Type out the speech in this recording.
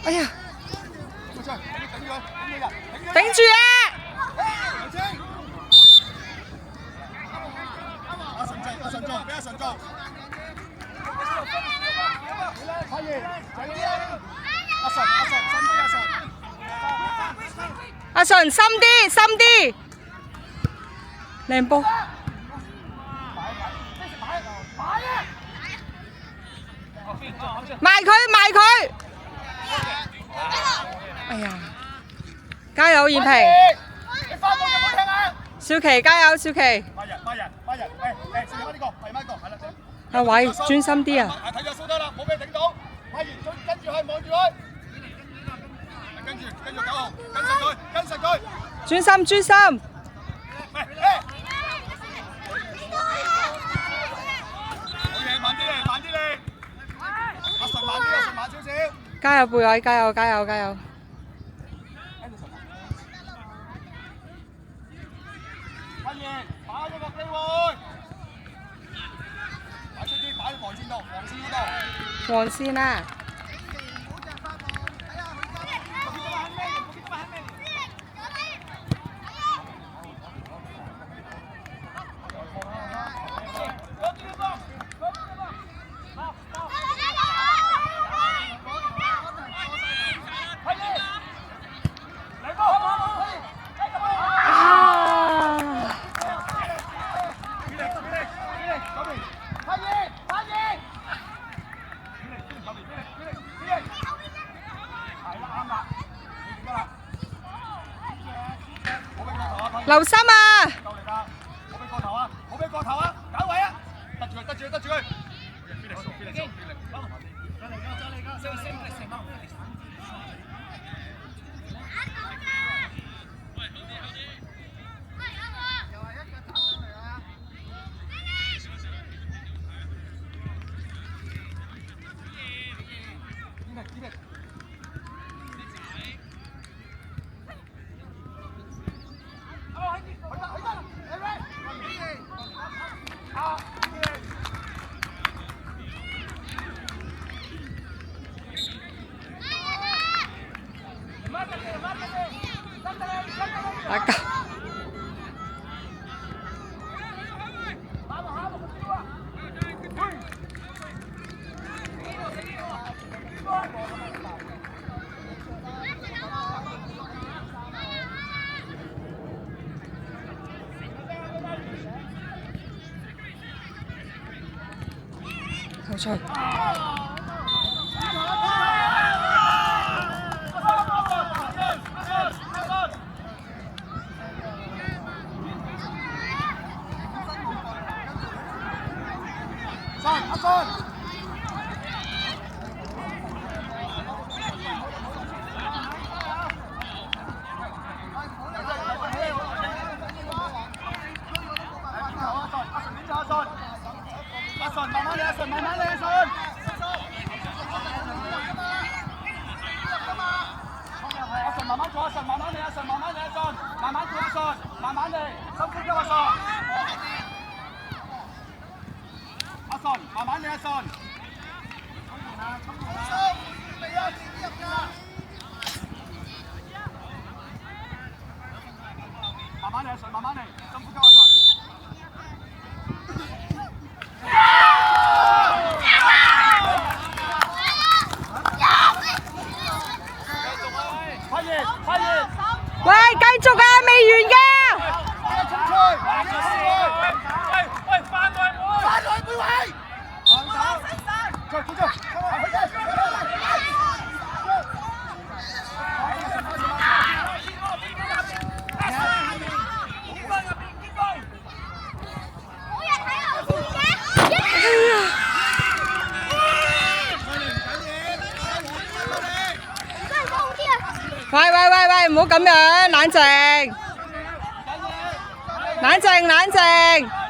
哎呀！頂住啊！阿順深啲，深啲，靚波！埋佢，埋佢！哎呀，加油，燕平！小琪加油，小琪！阿偉專心啲啊！睇咗蘇得啦，冇俾佢頂到，跟住去望住佢，跟住9號，跟實佢，跟實佢，專心專心。好嘢，慢啲嚟，慢啲嚟，阿順慢啲，阿順慢少少。加油，貝偉，加油，加油，加油！阿爺，打咗個機會，擺出啲，擺喺黃線度，黃線嗰度。黃線啊！留心啊！夠嚟㗎，冇俾過頭啊！冇俾過頭啊！搞位啊！得住佢，得住佢，得住佢！打交。球賽。阿順，慢慢嚟，阿順，慢慢嚟，阿順。阿順慢慢做，阿順慢慢嚟，阿順慢慢嚟，阿順慢慢做，阿順慢慢嚟，深呼吸，阿順。阿順慢慢嚟，阿順。慢慢嚟，阿順慢慢嚟，深呼吸，阿順。喂，繼續啊，未完㗎！喂，翻來背位！喂，唔好咁樣，冷靜。冷靜冷靜。